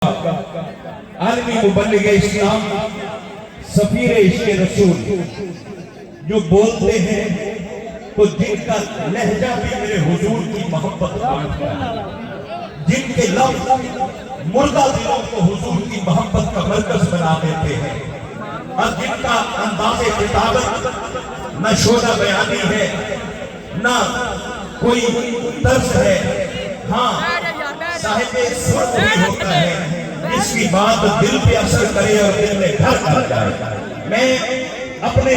عالمی مبلغ اسلام سفیر عشق رسول جو بولتے ہیں تو جن کا لہجہ بھی میرے حضور کی محبت بانٹتا ہے، جن کے لفظ مردہ دلوں کو حضور کی محبت کا مرکز بنا دیتے ہیں، اور جن کا انداز کتابت نہ شعرہ بیانی ہے نہ کوئی طرز ہے، ہاں صاحب سر بھی ہوتا ہے جس کی بات دل پہ اثر کرے اور دل میں گھر کر جائے۔ میں اپنے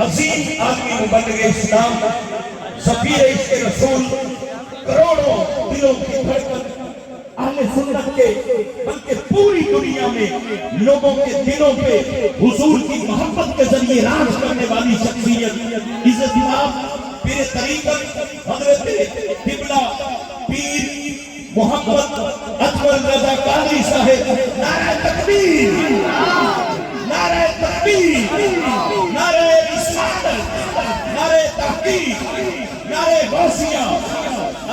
عظیم عالمی مبلغ اسلام سفیر عشق رسول کروڑوں دلوں کی دھڑکن اہل سنت کے بلکہ پوری دنیا میں لوگوں کے دلوں پہ حضور کی محبت کے ذریعے راج کرنے والی شخصیت عزت امام پیر طریقت حضرت قبلہ پیر محمد اکمل رضا قادری صاحب، نعرہ تکبیر، نعرہ تکبیر، نعرہ رسالت، نعرہ تحقیق، نعرہ غوثیہ،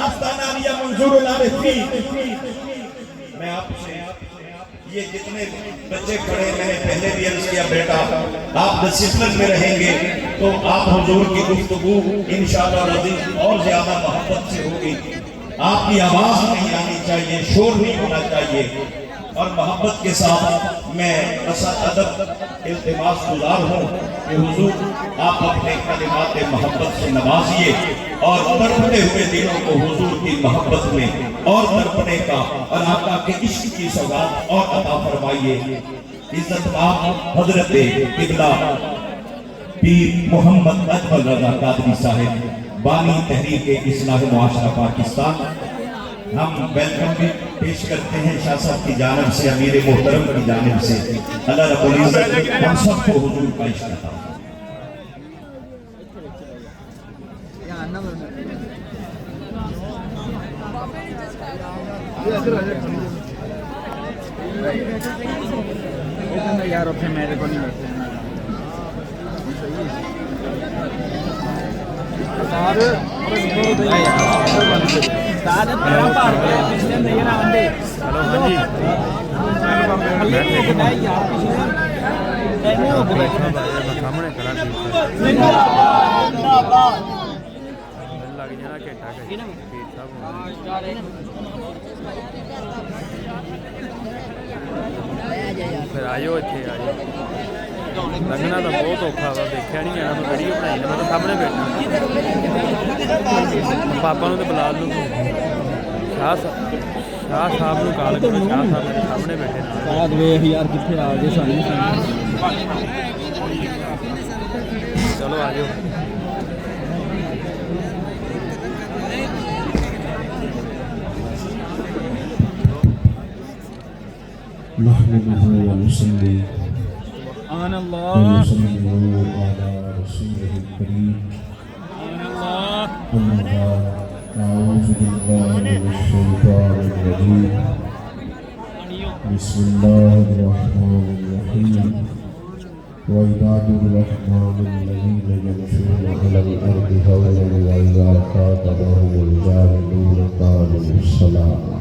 آستانہ عالیہ منظور العارفین۔ میں آپ سے یہ جتنے بچے کھڑے میں پہلے بھی عرض کیا، بیٹا آپ ڈسپلن میں رہیں گے تو آپ حضور کی گفتگو انشاءاللہ العظیم اور زیادہ محبت سے ہوگی۔ آپ کی آواز نہیں آنی چاہیے، شور نہیں ہونا چاہیے، اور محبت کے ساتھ میں ادب التماس گزار ہوں کہ حضور آپ اپنے کلمات محبت سے نوازیے اور تڑپتے ہوئے دلوں کو حضور کی محبت میں اور تڑپنے کا اور آقا کے عشق کی سوغات اور عطا فرمائیے۔ عزت آپ حضرت قبلہ پیر محمد اکمل رضا قادری صاحب، بانی تحریک اصلاح معاشرہ پاکستان، ہم ویلکم بھی پیش کرتے ہیں شاہ صاحب کی جانب سے، امیر محترم کی جانب سے۔ اللہ رب العزت ہم سب کو حضور کا عشق عطا فرمائے۔ یار پھر میرے کو نہیں کرتے ہیں پھر آئیو اتنے آئیو لگنا تو بہت اوکھا وا، دیکھا نہیں جانا، میں ویڈیو بنائی میں تو سامنے بیٹھا، پاپا نو تو بلا لوں، شاہ صاحب نو کال کرو، شاہ صاحب میرے سامنے بیٹھے ویخ یار کتنے آ گئے سامنے۔ چلو آ جاؤ۔ نحمده ونصلي سبحان اللہ ونسلم على رسوله الكريم أما بعد، أعوذ بالله من الشيطان الرجيم، بسم الله الرحمن الرحيم، وعباد الرحمن الذين يمشون على الأرض هونا وإذا خاطبهم الجاهلون قالوا سلاما،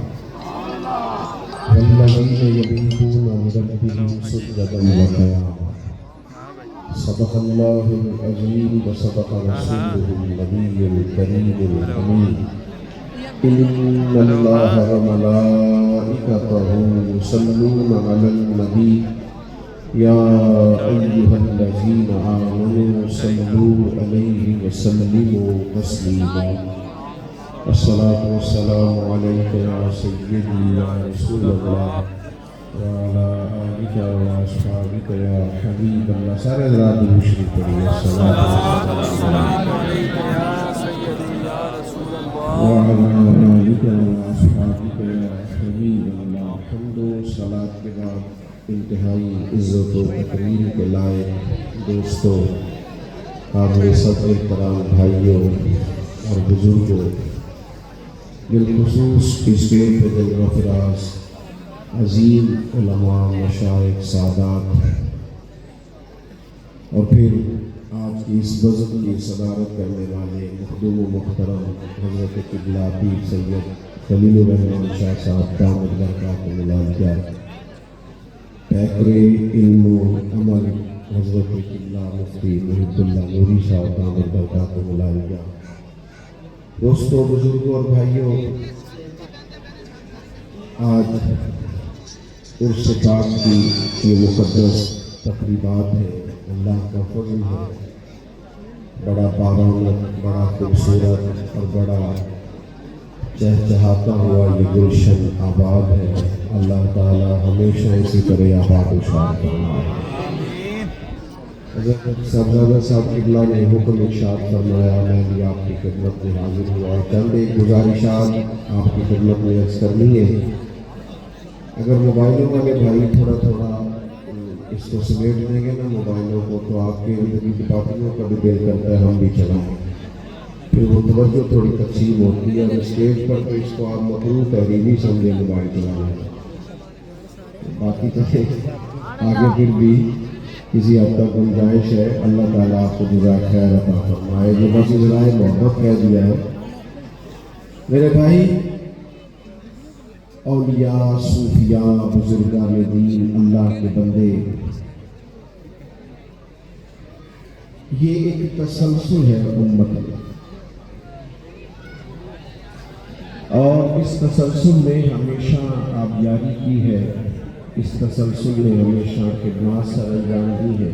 والذين يبيتون لربهم سجدا وقياما۔ صدق الله العظيم وصدق رسوله النبي الكريم الأمين، إن الله وملائكته يصلون على النبي يا أيها الذين آمنوا صلوا عليه وسلموا تسليما۔ الصلاة والسلام عليك يا سيدي يا رسول الله وعلى آلك وأصحابك يا حبيب الله۔ سارے حضرات درود شریف پڑھیے۔ السلام علیک یا سیدی یا رسول اللہ وعلى آلك وأصحابك يا حبيب الله۔ حمد و صلاة کے بعد انتہائی عزت و تکریم کے لائق دوستوں، قابل صدر احترام بھائیوں اور بزرگوں، بالخصوص اس گیٹ پہ جلوہ فراز عظیم علماء، مشائخ، سادات، اور پھر آج کی اس بزم کی صدارت کرنے والے مخدوم و محترم حضرت قبلہ پیر سید خلیل الرحمان شاہ صاحب دامت برکاتہ العالیہ، پیکر علم و عمل حضرت اللہ مفتی محب اللہ نوری صاحب دامت برکاتہ العالیہ، دوستوں، بزرگوں اور بھائیوں، آج عرس پاک کی یہ مقدس تقریبات ہے، اللہ کا فضل ہے، بڑا بارونق، بڑا خوبصورت اور بڑا چہچہاتا ہوا یہ گلشن آباد ہے۔ اللہ تعالی ہمیشہ اسی طرح آباد و شاد فرمائے۔ حضرت صاحبزادہ صاحب قبلہ نے حکم ارشاد فرمایا، میں بھی آپ کی خدمت میں حاضر ہوا، چند ایک گزارشات آپ کی خدمت میں عرض کرنی ہے۔ اگر موبائلوں والے بھائی تھوڑا تھوڑا اس کو سمیٹ دیں گے نا موبائلوں کو، تو آپ کے زندگی کی پارٹیوں کا بھی دل کرتا ہے ہم بھی چلائیں، پھر وہ توجہ تھوڑی تقسیم ہوتی ہے، اور اسٹیج پر تو اس کو آپ مکروہ تحریمی سمجھیں موبائل چلانا، باقی تو آگے پھر بھی کسی حد تک گنجائش ہے۔ اللہ تعالیٰ آپ کو جزائے خیر عطا فرمائے۔ جو بس ذرائع محبت کہہ دیا ہے میرے بھائی، اولیاء، صوفیاء، بزرگان دین، اللہ کے بندے، یہ ایک تسلسل ہے امت میں، اور اس تسلسل میں ہمیشہ آبیاری کی ہے، اس تسلسل میں ہمیشہ خدمات سر انجام دی ہے۔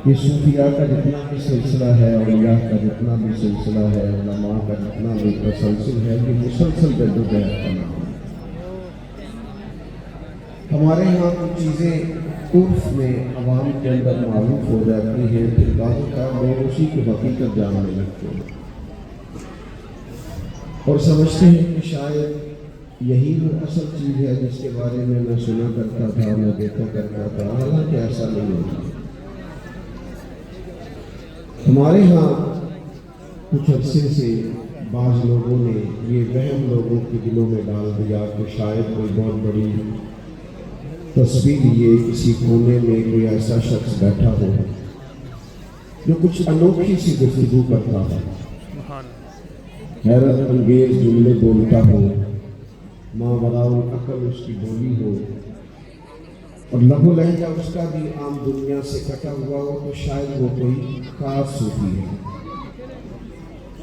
یہ صوفیاء کا جتنا بھی سلسلہ ہے، اولیاء کا جتنا بھی سلسلہ ہے، علماء کا جتنا بھی تسلسل ہے، یہ مسلسل جدوجہد کا نام ہے۔ ہمارے ہاں کچھ چیزیں عرف میں عوام کے اندر معروف ہو جاتی ہیں، پھر بعض اوقات لوگ اسی کی حقیقت جاننے لگتے ہیں اور سمجھتے ہیں کہ شاید یہی وہ اصل چیز ہے جس کے بارے میں سنا کرتا تھا، میں دیکھا کرتا تھا، حالانکہ ایسا نہیں ہوتا۔ ہمارے ہاں کچھ عرصے سے بعض لوگوں نے یہ وہم لوگوں کے دلوں میں ڈال دیا کہ شاید کوئی بہت بڑی تصویر لیے کسی کونے میں کوئی ایسا شخص بیٹھا ہو جو کچھ انوکھی سی گفتگو کرتا ہو، حیرت انگیز جملے بولتا ہو، ماوراء العقل اس کی بولی ہو، اور لب و لہجہ اس کا بھی عام دنیا سے کٹا ہوا ہو، تو شاید وہ کوئی خاص صوفی ہے۔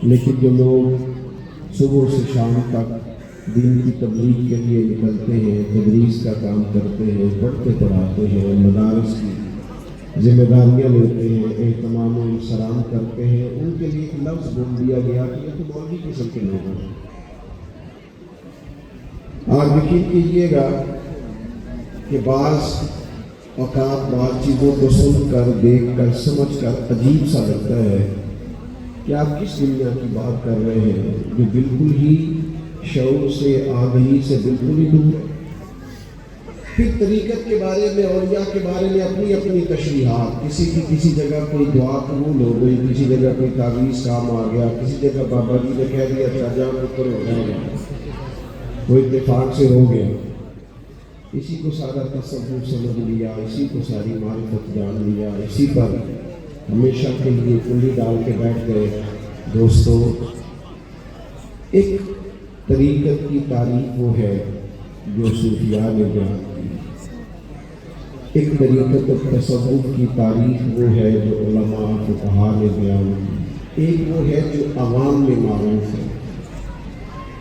لیکن جو لوگ صبح سے شام تک دین کی تبلیغ کے لیے نکلتے ہیں، تدریس کا کام کرتے ہیں، پڑھتے پڑھاتے ہیں، مدارس کی ذمہ داریاں لیتے ہیں، اہتمام و احترام کرتے ہیں، ان کے لیے ایک لفظ بول دیا گیا کہ یہ تو مولوی قسم کے لوگ ہیں۔ آج یقین کیجیے گا کہ بعض اوقات بعض چیزوں کو سن کر، دیکھ کر، سمجھ کر عجیب سا لگتا ہے کہ آپ کس دنیا کی بات کر رہے ہیں جو بالکل ہی شعور سے، آگہی سے بالکل ہی دور ہے۔ پھر طریقت کے بارے میں، اولیاء کے بارے میں اپنی اپنی تشریحات، کسی کی کسی جگہ کوئی دعا قبول ہو گئی، کسی جگہ کوئی تعویذ کام آ گیا، کسی جگہ بابا جی نے کہہ دیا شاہ جہاں پتر ہو جائے گا، وہ اتفاق سے ہو گیا۔ اسی کو سارا تصوف سمجھ لیا، اسی کو ساری معرفت جان لیا، اسی پر ہمیشہ کے لیے کلی ڈال کے بیٹھ گئے۔ دوستو، ایک طریقت کی تعریف وہ ہے جو صوفیاء نے بیان کی، ایک طریقت تصوف کی تعریف وہ ہے جو علماء فقہاء نے بیان کی، ایک وہ ہے جو عوام میں معروف ہے،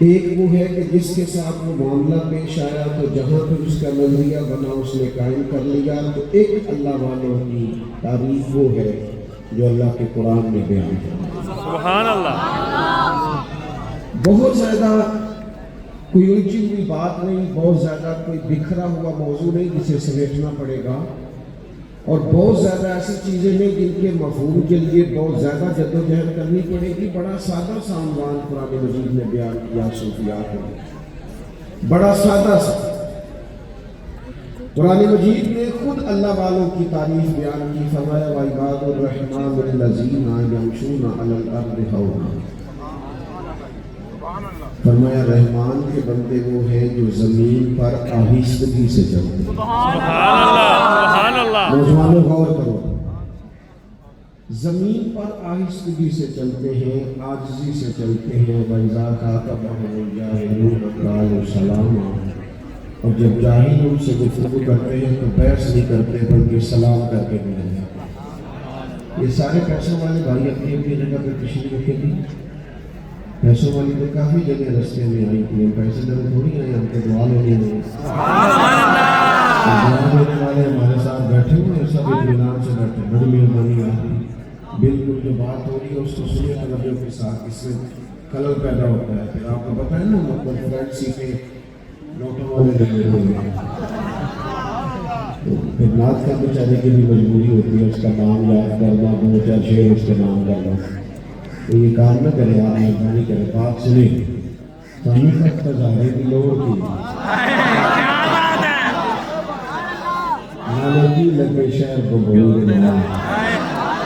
ایک وہ ہے کہ جس کے ساتھ وہ معاملہ پیش آیا تو جہاں پہ اس کا نظریہ بنا اس نے قائم کر لیا، تو ایک اللہ والوں کی تعریف وہ ہے جو اللہ کے قرآن میں بیان کی۔ سبحان اللہ۔ بہت زیادہ کوئی الجھی ہوئی بات نہیں، بہت زیادہ کوئی بکھرا ہوا موضوع نہیں جسے سمیٹنا پڑے گا، اور بہت زیادہ ایسی چیزیں نہیں جن کے مفہوم کے لیے بہت زیادہ جدوجہد کرنی پڑے گی۔ بڑا سادہ سا عنوان قرآن مجید نے بیان کیا صوفیاء کو، بڑا سادہ سا۔ قرآن مجید نے خود اللہ والوں کی تعریف بیان کی، فرمایا وَعِبَادُ الرَّحْمَنِ الَّذِينَ يَمْشُونَ عَلَى الْأَرْضِ هَوْنًا، فرمایا رحمان کے بندے وہ ہیں جو زمین پر آہستگی سے چلتے ہیں۔ سبحان اللہ، سبحان اللہ۔ نوجوانوں غور کرو، زمین پر آہستگی سے چلتے ہیں، عاجزی سے چلتے ہیں، وَإِذَا خَاطَبَهُمُ الْجَاهِلُونَ قَالُوا سَلَامًا، اور جب جاہل ان سے گفتگو کرتے ہیں تو بحث نہیں کرتے بلکہ سلام کر کے ملتے ہیں۔ یہ سارے پیسوں والے بھائی اپنی اپنی جگہ پہ تشریف رکھے تھے، پیسوں والی تو کافی جگہ رستے میں آئی تھی، ہم پیسے دینے تھوڑی آئے، ہم کو دعا لینے نہیں، دعا دینے والے ہمارے ساتھ بیٹھے ہوئے ہیں، سب اطمینان سے بیٹھے، بڑی مہربانی آپ کی، بالکل جو بات ہو رہی ہے اس کو سنیے توجہ کے ساتھ، اس سے خلل پیدا ہوتا ہے، پھر آپ کو پتہ ہے نا مطلب فرنٹ سیٹیں نوٹوں والے لگے ہوئے ہیں، پھر نعت کا بیچارے کی بھی مجبوری ہوتی ہے اس کا نام یاد کرنا، دو چار شعر اس کے نام کرنا، تو یہ کام نہ کرے، آپ مہربانی کرے، بات سنیں، سامنے تک تظاہرے کی لوڑ کی نالوگی لگے شہر کو بھول دینا،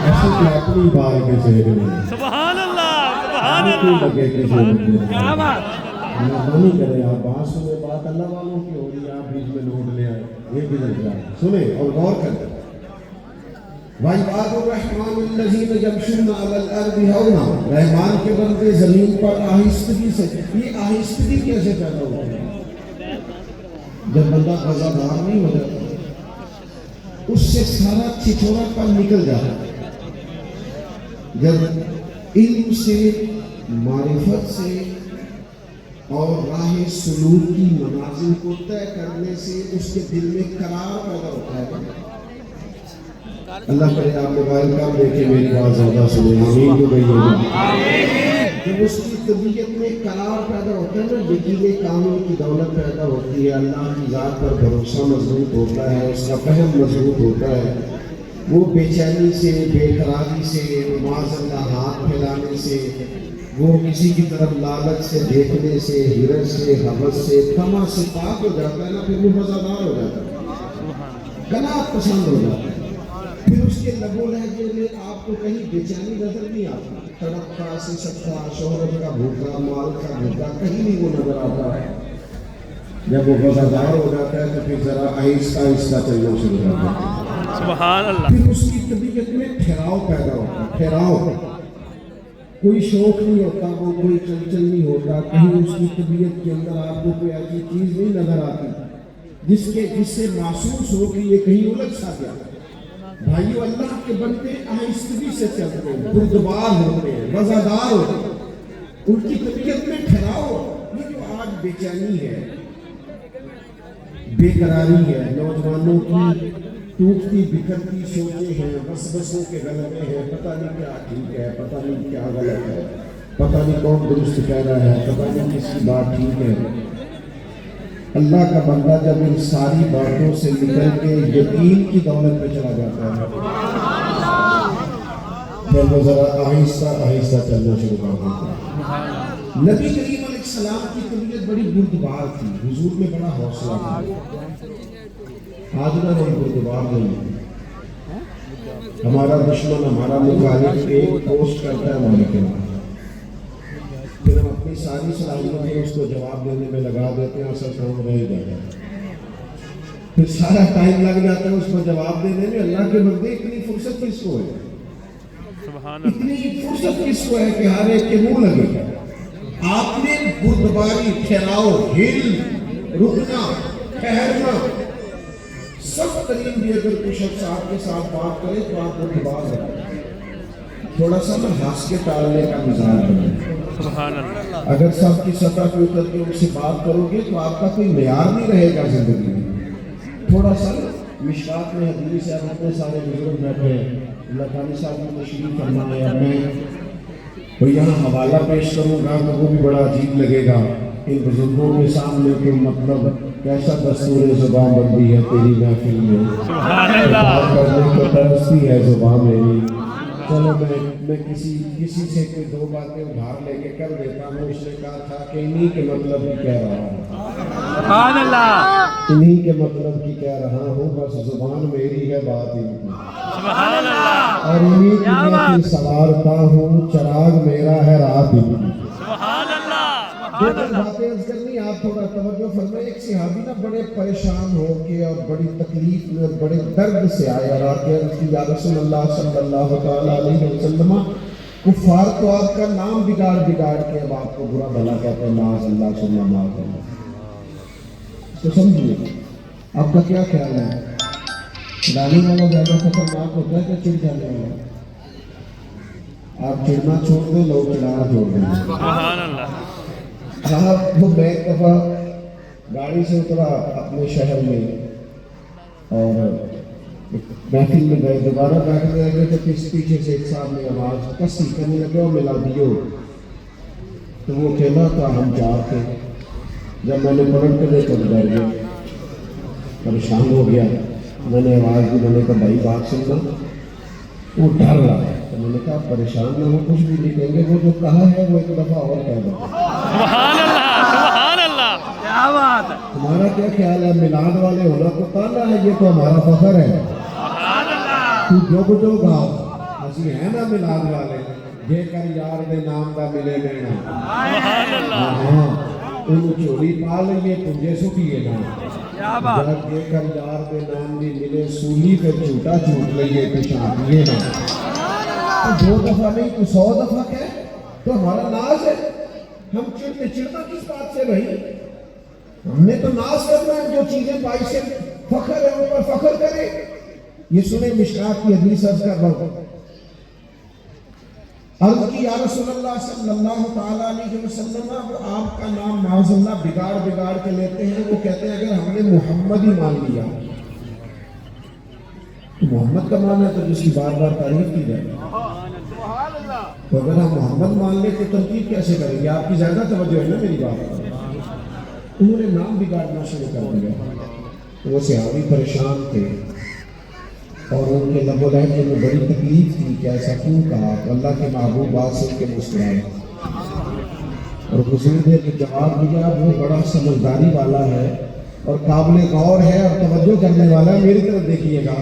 ایسے کہ اپنی بار کے شہر میں سبحان اللہ، سبحان لگے اللہ، کے شہر میں مہربانی کرے، آپ بات سنیں، بات اللہ والوں کی ہو رہی ہے، آپ بیچ میں نوٹ لے آئے، یہ کدھر جائے، سنیں اور غور کریں۔ وَعِبَادُ الرَّحْمَنِ الَّذِينَ يَمْشُونَ عَلَى الْأَرْضِ هَوْنًا، رحمان کے بندے زمین پر آہستگی سے، یہ آہستگی کیسے پیدا ہوتی ہے؟ جب بندہ غضبناک نہیں ہو جاتا، اس سے سارا چھچورا پن نکل جاتا ہے، جب علم سے، معرفت سے اور راہ سلوک کی منازل کو طے کرنے سے اس کے دل میں قرار پیدا ہوتا ہے۔ اللہ کرے آپ موبائل کام دیکھیں، میری بات زیادہ سنیں، آمین جو گئی ہوگی، جب اس کی طبیعت میں قرار پیدا ہوتا ہے نا، یقین کامل کی دولت پیدا ہوتی ہے، اللہ کی ذات پر بھروسہ مضبوط ہوتا ہے، اس کا فہم مضبوط ہوتا ہے، وہ بے چینی سے، بے قراری سے، معاذ اللہ ہاتھ پھیلانے سے، وہ کسی کی طرف لالچ سے دیکھنے سے، حرص سے، حوث سے، طمع سے پاک ہو جاتا ہے نا، پھر وہ مزادار ہو جاتا ہے، قناعت پسند ہو جاتا ہے، پھر اس کے لب و لہجے میں آپ کو کہیں بے چینی نظر نہیں آتا، تڑپتا، سسکتا، شہرت کا بھوکا، مال کا بھوکا، کہیں نہیں وہ نظر آتا ہے۔ جب وہ وفادار ہو جاتا ہے تو پھر ذرا آہستہ آہستہ چلنا شروع کر دیتا ہے، سبحان اللہ، پھر اس کی طبیعت میں ٹھہراؤ پیدا ہوتا ہے، ٹھہراؤ، کوئی شوق نہیں ہوتا، وہ کوئی چنچل نہیں ہوتا، کہیں اس کی طبیعت کے اندر آپ کو کوئی ایسی چیز نہیں نظر آتی جس سے محسوس ہو کہ یہ کہیں الگ سا گیا۔ بھائیو، اللہ کے بندے آہستگی سے چلتے ہیں، بردبار ہوتے ہیں، وزادار ہوتے ہیں، ان کی طبیعت میں ٹھہراؤ۔ یہ جو آج بے چینی ہے، بے قراری ہے، نوجوانوں کی ٹوٹتی بکھرتی سوچیں ہیں، وسوسوں کے غلبے ہیں، پتہ نہیں کیا ٹھیک ہے، پتہ نہیں کیا غلط ہے، پتہ نہیں کون درست کہہ رہا ہے، پتہ نہیں کس کی بات ٹھیک ہے۔ اللہ کا بندہ جب ان ساری باتوں سے نکل کے یقین کی دولت پہ چلا جاتا ہے، پھر وہ ذرا آہستہ آہستہ چلنا شروع کر دیتا ہے۔ نبی کریم علیہ السلام کی طبیعت بڑی بردبار تھی، حضور میں بڑا حوصلہ تھا، آج نہ ہم بردبار نہیں، ہمارا دشمن، ہمارا مخالف ایک پوسٹ کرتا ہے ہمارے خلاف، پھر ہم اپنی ساری صلاحیتیں اس کو جواب دینے میں لگا دیتے ہیں، اصل کام رہ جاتا ہے، پھر سارا ٹائم لگ جاتا ہے اس کو جواب دینے میں۔ اللہ کے بندے اتنی فرصت کس کو ہے، اتنی فرصت کس کو ہے کہ ہر ایک کے منہ لگے؟ آپ نے بردباری، ٹھہراؤ، ہل، رکنا، ٹھہرنا، سب ترین بھی اگر کوئی شخص آپ کے ساتھ بات کرے تو آپ کو بات ہے، تھوڑا سا نا ہنس کے ٹالنے کا مزاج بنے۔ اگر سب کی سطح پہ اتر کے ان سے بات کرو گے تو آپ کا کوئی معیار نہیں رہے گا زندگی میں، تھوڑا سا مشکات میں حدیث ہے، اتنے سارے بزرگ بیٹھے ہیں، اللہ تعالیٰ صاحب نے تشریف فرمایا، میں تو یہاں حوالہ پیش کروں گا تو وہ بھی بڑا عجیب لگے گا، ان بزرگوں کے سامنے کہ مطلب کیسا دستور زبان بندی ہے تیری محفل میں، بات کرنے کو ترستی ہے زبان میری، چلو میں کسی سے کوئی دو باتیں ادھار لے کے کر دیتا ہوں۔ اس نے کہا تھا کہ انہی کے مطلب ہی کہہ رہا ہوں، سبحان اللہ، انہی کے مطلب ہی کہہ رہا ہوں، بس زبان میری ہے، بات ان کی، سبحان اللہ، اور انہی کی محفل سنوارتا ہوں، چراغ میرا ہے، رات ان کی۔ سبحان اللہ، دو تین باتیں عرض کرنی آپ آپ تھوڑا توجہ فرمائیں. ایک صحابی نا بڑے پریشان ہو کے اور بڑی تکلیف میں اور بڑے درد سے آئے اور آ کے عرض کی یا رسول اللہ صلی اللہ تعالیٰ علیہ وسلم کفار تو آپ کا نام بگاڑ کے اب آپ کو برا بھلا کہتے ہیں معاذ اللہ ثم معاذ اللہ. تو سمجھیے آپ کا کیا خیال ہے؟ ڈالنے والا زیادہ خطرناک ہوتا ہے کہ چڑ جانے والا؟ آپ چڑنا چھوڑ دیں, لوگ چڑھانا چھوڑ دیں. سبحان اللہ. صاحب وہ میں ایک دفعہ گاڑی سے اترا اپنے شہر میں اور محفل میں گئے, دوبارہ بیٹھنے لگے تو پیچھے سے ایک صاحب نے آواز کسی کرنے لگے اور ملا دیو. تو وہ اکیلا تھا, ہم چار تھے. جب میں نے پلٹ کے دیکھا تو ڈر گیا, پریشان ہو گیا. میں نے آواز دی, میں نے کہا بھائی بات سننا. وہ ڈر رہا ہے. تو میں نے کہا پریشان نہ ہو, کچھ بھی نہیں کہیں گے, وہ جو کہا ہے وہ ایک دفعہ اور کہہ دو. سبحان اللہ, سبحان اللہ, کیا بات ہے. تمہارا کیا خیال ہے؟ میلاد والے ہونا تو تانا ہے, یہ تو ہمارا فخر ہے. تو جو گا اسی ہے نا میلاد والے, جے کر یار دے نام دا ملے لینا. سبحان اللہ. ہاں انہوں چوری پا لئیے پنجے سکیے نا. کیا بات. جب جے کر یار دے نام دی ملے سولی پہ جھوٹا چھوٹ لئیے پیشان پیے نا. تو 2 دفعہ نہیں تو 100 دفعہ کہے تو ہمارا ناز ہے. ہم چڑھنا کس بات سے بھائی؟ ہم نے تو ناز کرنا ہے, جو چیزیں پائی سے فخر ہے ان پر فخر کرے. یہ سنیں مشکات کی حدیث عرض کر رہا ہوں. عرض کی یا رسول اللہ صلی اللہ تعالیٰ علیہ وسلم, وہ آپ کا نام معاذ اللہ بگاڑ کے لیتے ہیں. وہ کہتے ہیں اگر ہم نے محمد ہی مان لیا تو محمد کا مان ہے تو جس کی بار بار تعریف کی جائے. تو اگر ہم محمد مان لیں تو تنقید کیسے کریں گے؟ آپ کی زیادہ توجہ ہے نا میری بات پر. انہوں نے نام بگاڑنا شروع کر دیا. وہ صحابی پریشان تھے اور ان کے لب و لہجے میں بڑی تکلیف تھی کہ ایسا کیوں کہا. تو اللہ کے محبوب بات سن کے مسکرائے اور حضور نے جواب دیا, وہ بڑا سمجھداری والا ہے اور قابل غور ہے اور توجہ کرنے والا ہے, میری طرف دیکھیے گا.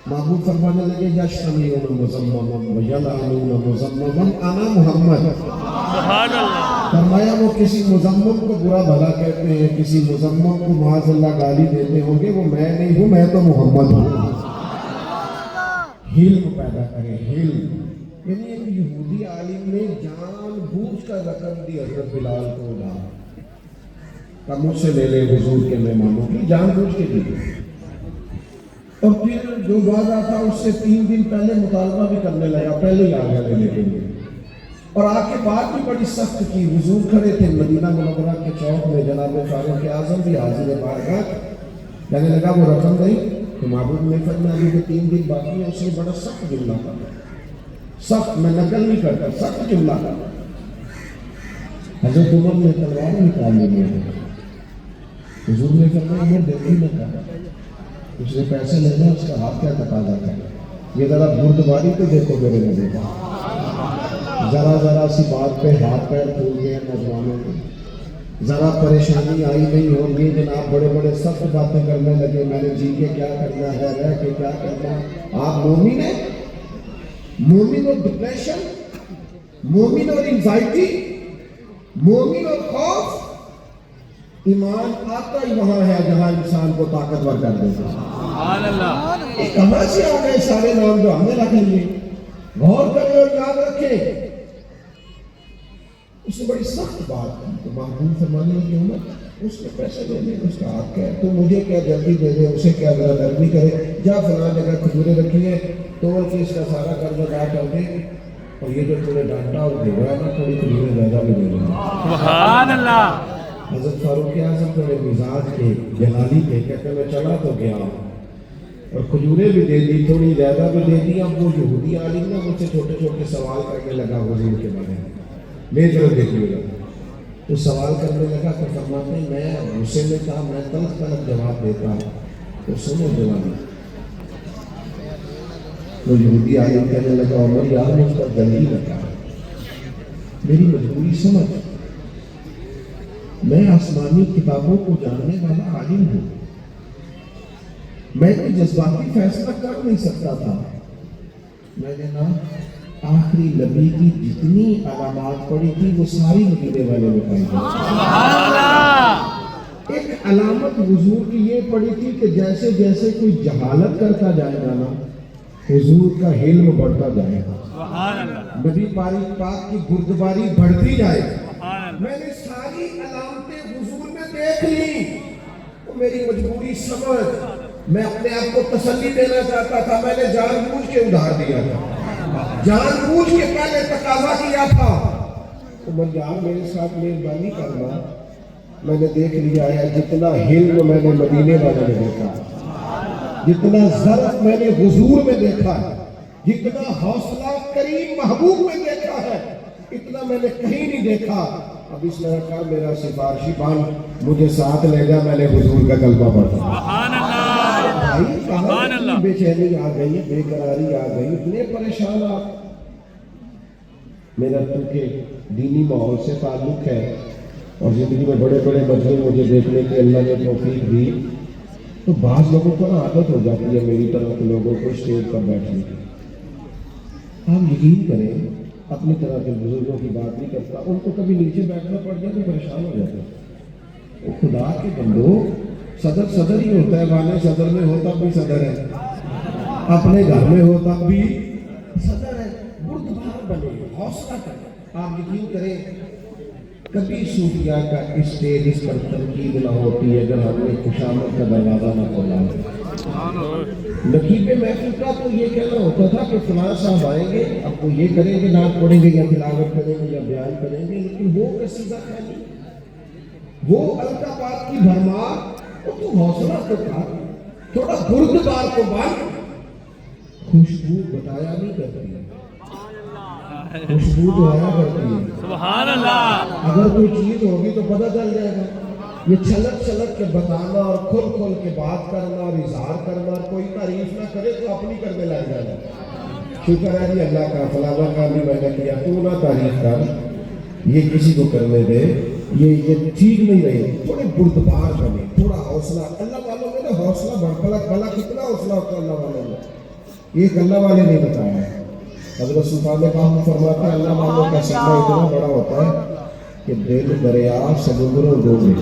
محبوب فرمانے لگے یشتمیون مزممم ویلعنون مزممم انا محمد. سبحان اللہ. فرمایا وہ کسی مزمم کو برا بھلا کہتے ہیں, کسی مزمم کو معاذ اللہ گالی دیتے ہوں گے, وہ میں نہیں ہوں, میں تو محمد ہوں. حلم پیدا کریں, حلم. یعنی ایک یہودی عالم نے جان بوجھ کا رقم دی حضرت بلال کو ادا, مجھ سے لے لے حضور کے مہمانوں کی, جان بوجھ کے دی. اور پھر جو بعد آتا اس سے 3 دن پہلے مطالبہ بھی کرنے لگا, پہلے ہی آ گیا لینے کے لیے. اور آ کے بات بھی بڑی سخت کی. حضور کھڑے تھے مدینہ منورہ کے چوک میں, جناب فاروق اعظم بھی حاضر بارگاہ. کہنے لگا وہ رقم نہیں. تو محبوب نے فرمایا ابھی بھی 3 دن باقی ہے. اس نے بڑا سخت جملہ کہا, سخت, میں نقل نہیں کرتا, سخت جملہ کہا. حضرت عمر نے تلوار نکال لی. حضور نے فرمایا عمر دیکھی نہ کہا, اس نے پیسے لینا, اس کا ہاتھ کیا تقاضا تھا. یہ ذرا بردباری تو دیکھو میرے نبی کا. ذرا سی بات پہ ہاتھ پیر پھول گئے نوجوانوں کو. ذرا پریشانی آئی نہیں ہوگی, جناب بڑے بڑے سخت باتیں کرنے لگے. میں نے جی کے کیا کرنا ہے, رہ کے کیا کرنا ہے. آپ مومن ہیں؟ مومن اور ڈپریشن, مومن اور انزائٹی, مومن اور خوف. ایمان آتا ہی وہاں ہے جہاں انسان کو طاقتور کر دیتا. سبحان اللہ. کہاں سے آ گئے سارے نام جو ہم نے رکھ لیے؟ غور کریں اور یاد رکھیں. اس نے بڑی سخت بات کی. تو محبوب فرمانے لگے عمر اس کے پیسے دے دیں, اس کا ہاتھ کیا ہے, تو مجھے کیا جلدی دے دے, اسے کیا ذرا نرمی کرے. جا فلاں جگہ کھجورے رکھی ہیں, توڑ کے اس کا سارا قرض ادا کر دے, اور یہ جو تمہیں ڈانٹا اور بھیجا ہے نا, تھوڑی کھجورے زیادہ بھی دے دیں. سبحان اللہ. حضرت فاروق اعظم تھوڑے مزاج کے جلالی تھے, کہتے میں چلا تو گیا اور کھجورے بھی دے دی, تھوڑی زیادہ بھی دے دی. اب وہ یہودی عالم نا مجھ سے چھوٹے چھوٹے سوال کرنے لگا حضور کے بارے میں. میری طرف دیکھیے گا. تو سوال کرنے لگا تو فرماتے ہیں میں غصے میں تھا, میں تلخ تلخ جواب دیتا ہوں. تو سنو جواب. وہ یہودی عالم کہنے لگا عمر یار مجھ پر جلدی لگا, میری مجبوری سمجھ. میں آسمانی کتابوں کو جاننے والا عالم ہوں, میں کوئی جذباتی فیصلہ کر نہیں سکتا تھا. میں نے نا آخری نبی کی جتنی علامات پڑھی تھی وہ ساری مدینے والے میں پائی گئی. علامت حضور کی یہ پڑی تھی کہ جیسے جیسے کوئی جہالت کرتا جائے گا نا حضور کا علم بڑھتا جائے گا، نبی پاک کی بردباری بڑھتی جائے گا۔ میں نے ساری علامتیں حضور میں دیکھ لی، تو میری مجبوری سمجھ، میں اپنے آپ کو تسلی دینا چاہتا تھا، میں نے جان بوجھ کے ادھار دیا تھا، جان بوجھ کے پہلے تقاضا کیا تھا۔ عمر یار میرے ساتھ مہربانی کرنا، میں نے دیکھ لیا ہے جتنا علم میں نے مدینے والے میں دیکھا، جتنا ظرف میں نے حضور میں دیکھا ہے، جتنا حوصلہ کریم محبوب میں دیکھا ہے، اتنا میں نے کہیں نہیں دیکھا۔ اب اس طرح کا میرا سفارشی بان مجھے ساتھ لے جا، میں نے حضور کا کلمہ پڑھا۔ بھائی کہاں اتنی بے چینی آ گئی، بے قراری آ گئی، اتنے پریشان آپ۔ میرا کیونکہ دینی ماحول سے تعلق ہے اور زندگی میں بڑے بڑے مجمع مجھے دیکھنے کی اللہ نے توفیق دی، تو بعض لوگوں کو نا عادت ہو جاتی ہے میری طرح کے لوگوں کو اسٹیج پر بیٹھنے کی۔ آپ یقین کریں اپنی طرح کے بزرگوں کی بات نہیں کرتا، ان کو کبھی نیچے بیٹھنا پڑ جائے تو پریشان ہو جاتے ہیں۔ خدا کے بندو، صدر صدر ہی ہوتا ہے، والے صدر میں ہوتا بھی صدر ہے، اپنے گھر میں ہوتا بھی صدر ہے۔ بردبار بنے، حوصلہ کریں۔ آپ یقین کریں کبھی صوفیاء کا اسٹیج اس پر تنقید نہ ہوتی اگر ہم نے خوشامد کا دروازہ نہ کھولا۔ نقیب محفل کا تو یہ کہنا ہوتا تھا کہ فلاں صاحب آئیں گے، اب وہ یہ کریں گے، نعت پڑھیں گے یا تلاوت کریں گے یا بیان کریں گے، لیکن وہ قصیدہ خانی، وہ القا پاک کی بھرمار، تو حوصلہ تو تھا، تھوڑا بردبار کو بات، خوشبو بتایا نہیں کرتی ہے، خوشبو تو آیا کرتی ہے۔ سبحان اللہ۔ اگر کوئی چیز ہوگی تو پتہ چل جائے گا۔ یہ چھلک چھلک کے بتانا اور کھل کھل کے بات کرنا اور اظہار کرنا اور کوئی تعریف نہ کرے تو اپنی کرنے لگ جانا۔ شکر ہے جی اللہ کا، فلانا کام بھی میں نے کیا، تو نہ تعریف کر، یہ کسی کو کرنے دے، یہ ٹھیک نہیں رہی۔ تھوڑے بردبار بنے، تھوڑا حوصلہ، اللہ والوں میں نا حوصلہ بھلا کتنا حوصلہ ہوتا ہے اللہ والوں میں، یہ اللہ والے نہیں بتایا ہے۔ حضرت سلطان باہو فرماتا ہے اللہ والوں کا سینہ اتنا بڑا ہوتا ہے کہ دل دریا سمندروں ڈوبے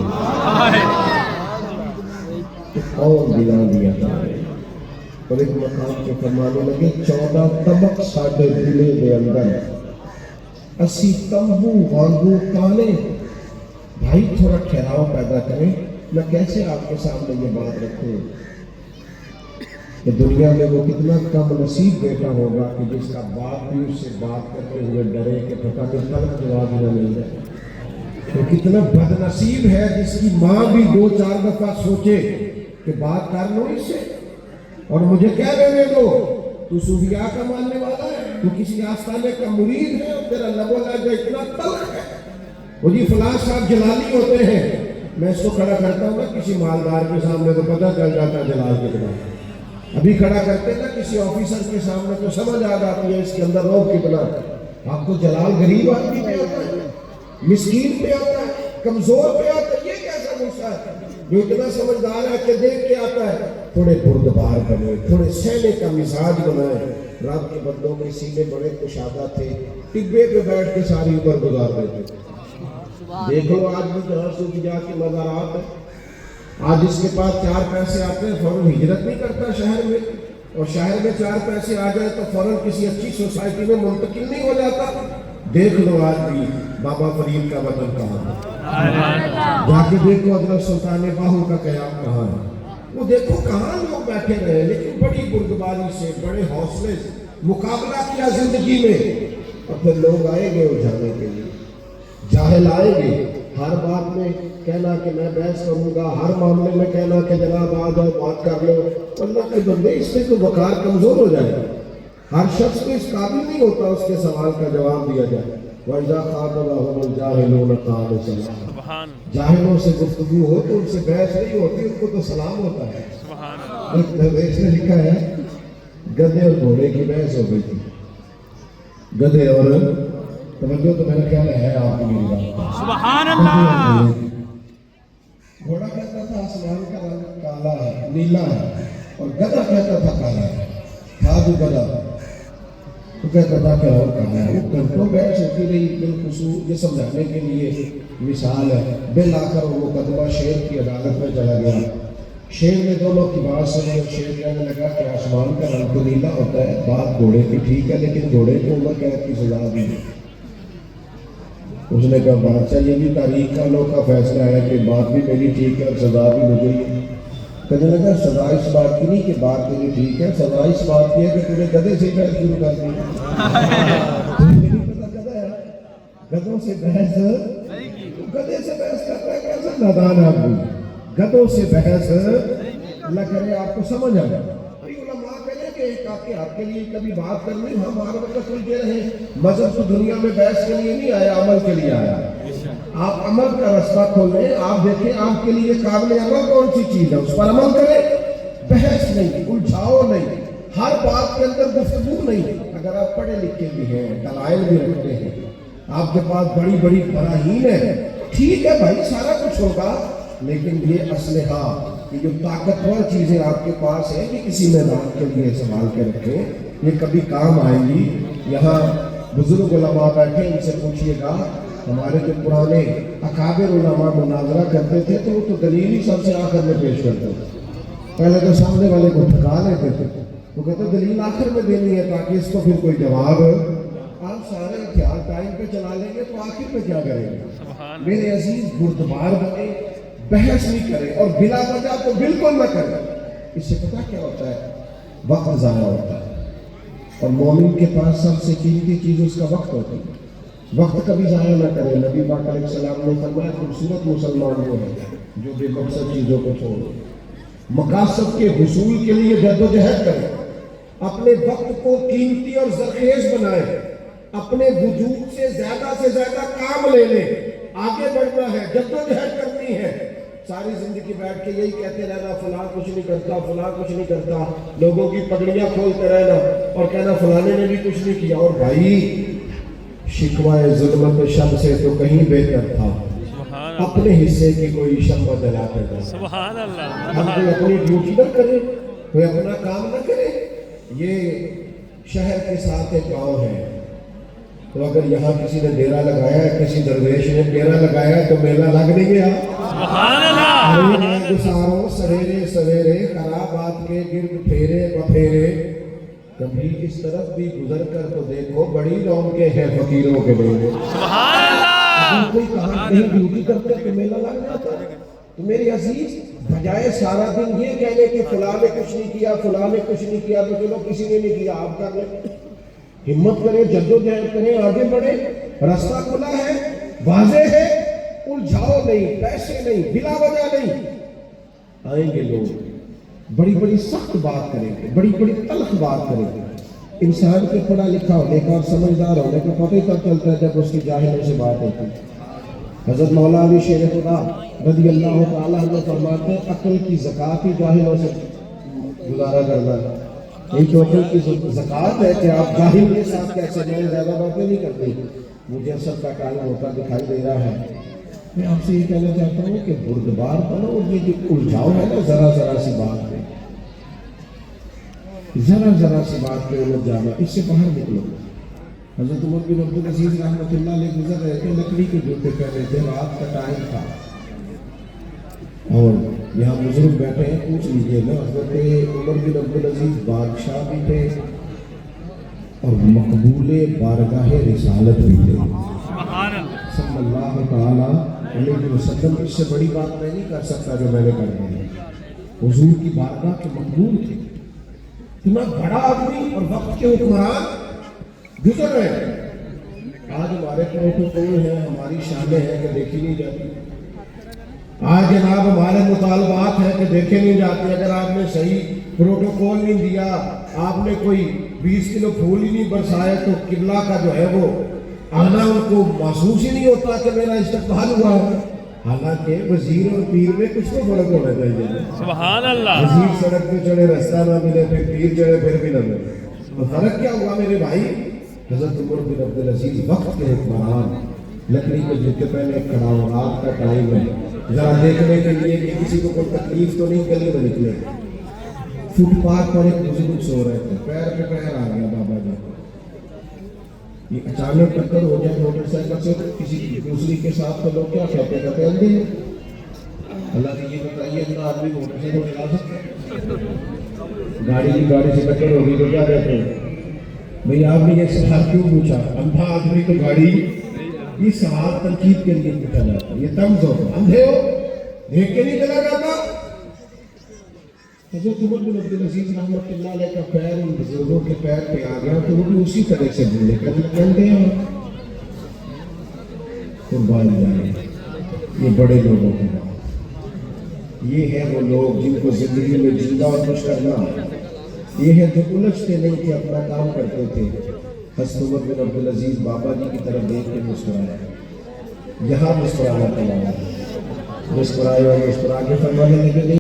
تو کون بنا دیا تھا۔ اور ایک مقام پہ فرمانے لگے 14 طبق ساڈے دلے دے اندر، اسی تمبو وانگو کالے۔ بھائی تھوڑا ٹھہراؤ پیدا کریں، میں کیسے آپ کے سامنے یہ بات رکھوں کہ دنیا میں وہ کتنا کم نصیب بیٹا ہوگا کہ جس کا باپ بھی اس سے بات کرتے ہوئے ڈرے کہ پتہ نہیں کب جواب نہ مل جائے۔ تو کتنا بد نصیب ہے جس کی ماں بھی 2-4 دفعہ سوچے کہ بات کر لو اس سے اور مجھے کہہ دینے دو، تو صوفیاء کا ماننے والا ہے، تو کسی آستانے کا مرید ہے اور تیرا لب و لہجہ اتنا تلخ ہے۔ وہ جی فلاں صاحب جلالی ہوتے ہیں، میں اس کو کھڑا کرتا ہوں نا کسی مالدار کے سامنے تو پتہ چل جاتا ہے جلال کتنا، ابھی کھڑا کرتے نا کسی آفیسر کے سامنے تو سمجھ آ جاتی ہے اس کے اندر روح کتنا۔ آپ کو جلال غریب آدمی پہ ہوتا ہے، مسکین پہ آتا ہے، کمزور پہ آتا ہے، یہ کیسا غصہ ہے جو اتنا سمجھدار ہے کہ دیکھ کے آتا ہے۔ تھوڑے بردبار بنے، تھوڑے سہنے کا مزاج بنائے۔ رات کے بندوں کے سینے بڑے کشادہ تھے، ٹبے پہ بیٹھ کے ساری عمر گزار دیتے تھے۔ دیکھ لو آج بھی جہاں صوفیاء کے مزارات ہیں، آج اس کے پاس 4 پیسے آتے ہیں فوراً ہجرت نہیں کرتا شہر میں، اور شہر میں 4 پیسے آ جائے تو فوراً کسی اچھی سوسائٹی میں منتقل نہیں ہو جاتا۔ دیکھ لو آج بھی بابا فرید کا وطن کہاں ہے، جا کے دیکھو حضرت سلطان باہو کا قیام کہاں ہے، وہ دیکھو کہاں لوگ بیٹھے رہے، لیکن بڑی بردباری سے، بڑے حوصلے سے مقابلہ کیا زندگی میں۔ اور پھر لوگ آئیں گے اٹھانے کے لیے، جاہل آئیں گے، ہر بات میں کہنا کہ میں بحث کروں گا، ہر معاملے میں کہنا کہ جناب آ جاؤ بات کر لو۔ اللہ کے بندے اس سے تو وقار کمزور ہو جائے گا، ہر شخص کو اس قابل نہیں ہوتا اس کے سوال کا جواب دیا جائے۔ وَإِذَا خَاطَبَهُمُ الْجَاهِلُونَ قَالُوا سَلَامًا، جاہلوں سے گفتگو ہو تو ان سے بحث نہیں ہوتی، ان کو تو سلام ہوتا ہے۔ ایک درویش نے لکھا ہے گدھے اور گھوڑے کی بحث ہو گئی تھی، گدھے اور توجہ تو میرا خیال ہے آپ کی میری بات، سبحان اللہ۔ گھوڑا کہتا تھا آسمان کا رنگ کالا ہے، نیلا ہے، اور گدھا کہتا تھا کالا ہے، تھا جو گدھا، تو کہتا تھا کہ اور کہا ہے، وہ گھنٹوں بحث ہوتی رہی بالخصوص یہ سمجھانے کے لیے مثال ہے۔ بالآخر وہ مقدمہ شیر کی عدالت میں چلا گیا، شیر نے دونوں کی بات سنی اور شیر کہنے لگا کہ آسمان کا رنگ تو نیلا ہوتا ہے، بات گھوڑے کی ٹھیک ہے، لیکن گھوڑے کو عمر قید کی سزا دی۔ اس نے کہا بادشاہ یہ بھی تاریخ کا لوگ کا فیصلہ ہے کہ بات بھی میری ٹھیک ہے اور سزا بھی مجھے ہی ہے۔ کہنے لگا سزا اس بات کی نہیں کہ بات میری ٹھیک ہے، سزا اس بات کی ہے کہ تمہیں گدھے سے بحث شروع کر دی۔ تمہیں نہیں پتا گدھا ہے، گدھوں سے بحث، گدھے سے بحث کرتا ہے، کیسا نادان آدمی، گدھوں سے بحث اللہ کرے آپ کو سمجھ آ جائے۔ علماء کہنے کہ ایک آپ کے حق کے لیے کبھی بات کرنی، ہم ہر وقت سنتے رہے، مذہب تو دنیا میں بحث کے لیے نہیں آیا، عمل کے لیے آیا۔ آپ عمل کا رستہ کھولیں، آپ دیکھیں آپ کے لیے قابل عمل کون سی چیز ہے، اس پر عمل کریں، بحث نہیں، الجھاؤ نہیں، ہر بات کے اندر گفتگو نہیں۔ اگر آپ پڑھے لکھے بھی ہیں، دلائل بھی رکھتے ہیں، آپ کے پاس بڑی بڑی براہین ہے، ٹھیک ہے بھائی سارا کچھ ہوگا، لیکن یہ اسلحہ، یہ جو طاقتور چیزیں آپ کے پاس ہیں کہ کسی میدان کے لیے سنبھال کے رکھیں، یہ کبھی کام آئیں گی۔ یہاں بزرگ علماء بیٹھے، ان سے پوچھئے گا، ہمارے جو پرانے اکابر علماء مناظرہ کرتے تھے تو وہ تو دلیل ہی سب سے آخر میں پیش کرتے تھے، پہلے تو سامنے والے کو ٹھکا لیتے تھے، تو کہتے دلیل آخر میں دینی ہے تاکہ اس کو پھر کوئی جواب، آپ سارے ہتھیار ٹائم پہ چلا لیں گے تو آخر میں کیا کریں گے؟ میرے عزیز بردبار بنے، بحث نہیں کریں اور بلا وجہ تو بالکل نہ کریں۔ اس سے پتہ کیا ہوتا ہے؟ وقت ضائع ہوتا ہے، اور مومن کے پاس سب سے قیمتی چیز اس کا وقت ہوتی ہے، وقت کبھی ضائع نہ کرے۔ نبی پاک علیہ السلام نے فرمایا خوبصورت مسلمان وہ ہے جو بے مقصد چیزوں کو چھوڑے، مقاصد کے حصول کے لیے جد و جہد کرے، اپنے وقت کو قیمتی اور زرخیز بنائے، اپنے وجود سے زیادہ کام لے لے، آگے بڑھنا ہے، جد و جہد کرنی ہے۔ ساری زندگی بیٹھ کے یہی کہتے رہنا فلاں کچھ نہیں کرتا، فلاں کچھ نہیں کرتا، لوگوں کی پگڑیاں کھولتے رہنا اور کہنا فلانے نے بھی کچھ نہیں کیا، اور بھائی شکوائے ظلمت شب سے تو کہیں بہتر تھا اپنے حصے کی کوئی شمع جلا کر دے۔ سبحان اللہ، ہم کوئی اپنی ڈیوٹی نہ کرے، کوئی اپنا کام نہ کرے۔ یہ شہر کے ساتھ ایک گاؤں ہے، تو اگر یہاں کسی نے ڈیرا لگایا ہے، کسی درویش نے ڈیرا لگایا ہے تو میلہ لگ نہیں گیا۔ سبحان اللہ، گزاروں سویرے سویرے خرابات کے گرد پھیرے بپھیرے، کبھی اس طرف بھی گزر کر تو دیکھو بڑی رونقیں ہیں فقیروں کے ڈیرے۔ سبحان اللہ، اگر کوئی کہاں کہیں ڈیوٹی کرتے تو میلہ لگ جاتا ہے۔ تو میری عزیز بجائے سارا دن یہ کہنے کہ فلاں نے کچھ نہیں کیا، فلاں نے کچھ نہیں کیا، تو چلو کسی نے نہیں کیا آپ کر لیں، ہمت کریں، جد و جہد کریں، آگے بڑھیں، راستہ کھلا ہے، واضح ہے، الجھاؤ نہیں، پیسے نہیں، بلا وجہ نہیں۔ آئیں گے لوگ بڑی بڑی سخت بات کریں گے، بڑی بڑی تلخ بات کریں گے۔ انسان کے پڑھا لکھا ہونے کا اور سمجھدار ہونے کا پتہ ہی تب چلتا ہے جب اس کی جاہلوں سے بات ہوتی ہے۔ حضرت مولا علی شیر خدا رضی اللہ تعالیٰ عنہ فرماتے ہیں عقل کی زکوٰۃ ہی جاہلوں سے گزارا کرنا ہے۔ یہی تو عقل کی زکوٰۃ ہے کہ آپ جاہل کے ساتھ کیسے جائیں، زیادہ باتیں نہیں کرتے۔ مجھے اثر کا ٹائم ہوتا دکھائی دے رہا ہے، میں آپ سے یہ کہنا چاہتا ہوں کہ بردبار بنو، اور یہ جو الجھاؤ ہے نا ذرا سی بات پہ، ذرا سی بات پہ الجھ جانا، اس سے باہر نکلو۔ حضرت عمر بن عبدالعزیز رحمۃ اللہ علیہ گزر رہے تھے، لکڑی کے جوتے پہنے تھے، رات کا ٹائم تھا، اور یہاں بزرگ بیٹھے ہیں، پوچھ لیجیے گا۔ حضرت عمر بن عبدالعزیز بادشاہ بھی تھے اور مقبول بارگاہ رسالت بھی تھے صلی اللہ تعالیٰ علیہ وسلم۔ اس سے بڑی بات میں نہیں کر سکتا جو میں نے کر دی، حضور کی بارگاہ کے مقبول تھے، اتنا بڑا آدمی اور وقت کے حکمران گزر رہے ہیں۔ آج ہمارے پروٹوکول ہیں، ہماری شانیں ہیں کہ دیکھی نہیں جاتی، آج جناب ہمارے مطالبات ہیں کہ دیکھے نہیں جاتے۔ اگر آپ نے صحیح پروٹوکول نہیں دیا، آپ نے کوئی 20 کلو پھول ہی نہیں برسائے تو قبلہ کا جو ہے وہ آنا ان کو محسوس ہی نہیں ہوتا کہ میرا استقبال ہوا ہے۔ حالانکہ وزیر اور پیر میں کچھ تو فرق ہونا چاہیے۔ سبحان اللہ، وزیر سڑک پہ چڑھے راستہ نہ ملے، پھر پیر چڑھے پھر بھی نہ ملے، تو فرق کیا ہوا میرے بھائی؟ حضرت عمر بن عبدالعزیز وقت کے حکمران، لکڑی کے جوتے پہنے کھڑا ہو، رات کا ٹائم ہے، ذرا دیکھنے کے لیے کہ کسی کو کوئی تکلیف تو نہیں، گلی میں نکلے۔ فٹ پاتھ پر ایک بزرگ سو رہے تھے، پیر پہ پیر آ گیا بابا جی، یہ اچانک ٹکر ہو جائے موٹر سائیکل سے تو کسی دوسری کے ساتھ تو لوگ کیا کہتے ہیں اندھے ہیں۔ اللہ کی یہ بتائیے اپنا آدمی موٹر سائیکل چلا سکتا ہے؟ گاڑی سے ٹکر ہوگی تو کیا کہتے ہیں؟ بھئی آپ نے یہ سوال کیوں پوچھا؟ اندھا آدمی تو گاڑی، یہ سوال تنقید کے لیے پوچھا جاتا ہے، یہ طنز ہو، اندھے ہو دیکھ کے نہیں چلا جاتا۔ حضرت عمر بن عبدالعزیز رحمۃ اللہ علیہ کا پیر ان بزرگوں کے پیر پہ آ گیا تو وہ بھی اسی طرح سے بولے کہتے ہیں قربان جائیں یہ بڑے لوگوں کی بات۔ یہ ہے وہ لوگ جن کو زندگی میں زندہ اور خوش کرنا، یہ ہے جو الجھتے نہیں تھے، اپنا کام کرتے تھے۔ حضرت عمر بن عبدالعزیز بابا جی کی طرف دیکھ کے مسکرایا، یہاں مسکرانا پڑا، مسکرائے اور مسکرا کے فرمانے لگے